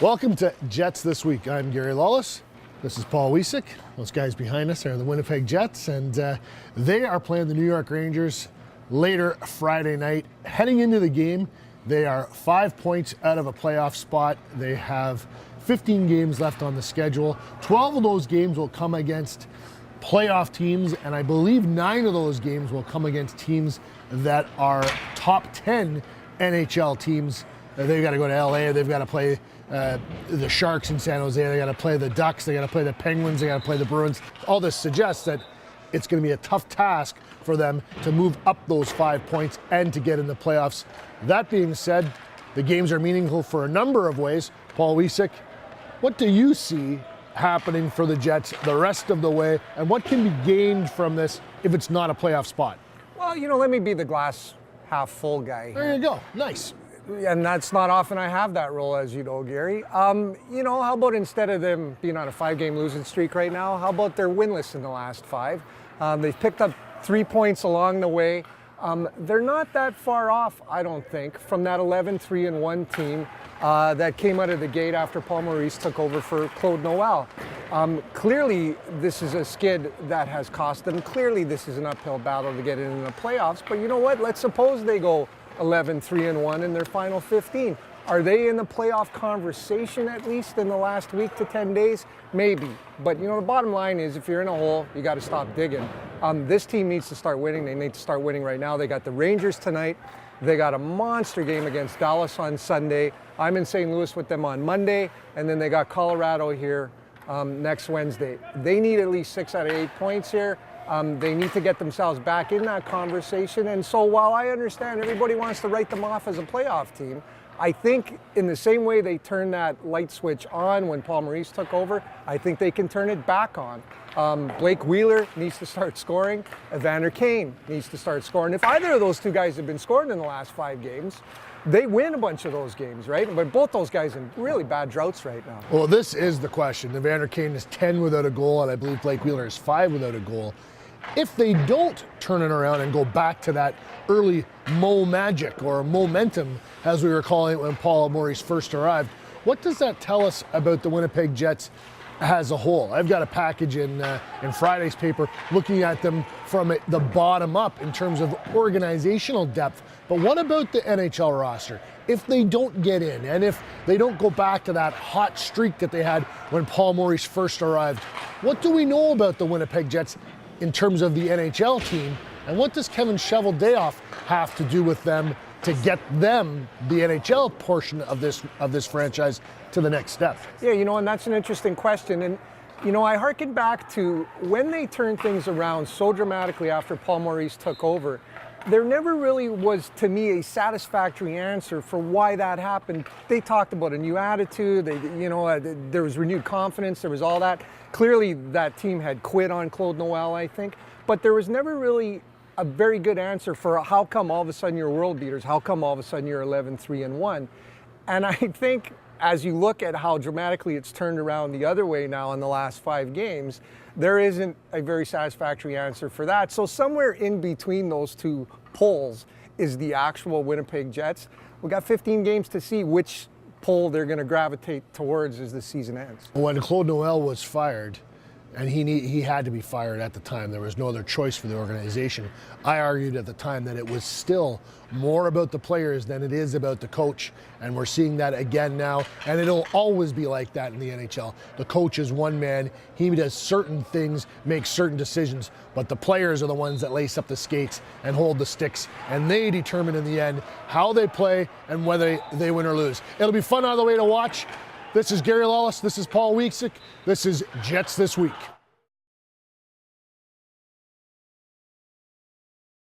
Welcome to Jets This Week. I'm Gary Lawless. This is Paul Wiecek. Those guys behind us are the Winnipeg Jets, and they are playing the New York Rangers later Friday night. Heading into the game, they are 5 points out of a playoff spot. They have 15 games left on the schedule. 12 of those games will come against playoff teams, and I believe 9 of those games will come against teams that are top 10 NHL teams. They've got to go to LA, they've got to play the Sharks in San Jose, they got to play the Ducks, they got to play the Penguins, they got to play the Bruins. All this suggests that it's going to be a tough task for them to move up those 5 points and to get in the playoffs. That being said, the games are meaningful for a number of ways. Paul Wiecek, what do you see happening for the Jets the rest of the way, and what can be gained from this if it's not a playoff spot? Well, let me be the glass half full guy. There you go. Nice. And that's not often I have that role, as you know, Gary. How about instead of them being on a 5-game losing streak right now, how about they're winless in the last 5? They've picked up 3 points along the way. They're not that far off, I don't think, from that 11-3-1 team that came out of the gate after Paul Maurice took over for Claude Noel. Clearly, this is a skid that has cost them. Clearly, this is an uphill battle to get in the playoffs. But you know what? Let's suppose they go 11-3-1 in their final 15. Are they in the playoff conversation at least in the last week to 10 days? Maybe. But the bottom line is, if you're in a hole, you got to stop digging. This team needs to start winning. They need to start winning right now. They got the Rangers tonight. They got a monster game against Dallas on Sunday. I'm in St. Louis with them on Monday, and then they got Colorado here next Wednesday. They need at least 6 out of 8 points here. They need to get themselves back in that conversation. And so while I understand everybody wants to write them off as a playoff team, I think in the same way they turned that light switch on when Paul Maurice took over, I think they can turn it back on. Blake Wheeler needs to start scoring. Evander Kane needs to start scoring. If either of those two guys have been scoring in the last 5 games, they win a bunch of those games, right? But both those guys in really bad droughts right now. Well, this is the question. Evander Kane is 10 without a goal, and I believe Blake Wheeler is 5 without a goal. If they don't turn it around and go back to that early Mo magic or momentum, as we were calling it when Paul Maurice first arrived, what does that tell us about the Winnipeg Jets as a whole? I've got a package in Friday's paper looking at them from the bottom up in terms of organizational depth. But what about the NHL roster? If they don't get in, and if they don't go back to that hot streak that they had when Paul Maurice first arrived, what do we know about the Winnipeg Jets in terms of the NHL team, and what does Kevin Shovel-Dayoff have to do with them to get them, the NHL portion of this franchise, to the next step? Yeah, and that's an interesting question. And, I hearken back to when they turned things around so dramatically after Paul Maurice took over. There never really was, to me, a satisfactory answer for why that happened. They talked about a new attitude, there was renewed confidence, there was all that. Clearly, that team had quit on Claude Noel, I think. But there was never really a very good answer for how come all of a sudden you're world beaters, how come all of a sudden you're 11-3-1. And I think as you look at how dramatically it's turned around the other way now in the last 5 games, there isn't a very satisfactory answer for that. So somewhere in between those two poles is the actual Winnipeg Jets. We got 15 games to see which pole they're going to gravitate towards as the season ends. When Claude Noel was fired, and he had to be fired at the time, there was no other choice for the organization. I argued at the time that it was still more about the players than it is about the coach, and we're seeing that again now, and it'll always be like that in the NHL. The coach is one man, he does certain things, makes certain decisions, but the players are the ones that lace up the skates and hold the sticks, and they determine in the end how they play and whether they win or lose. It'll be fun either way to watch. This is Gary Lawless, this is Paul Wiecek, this is Jets This Week.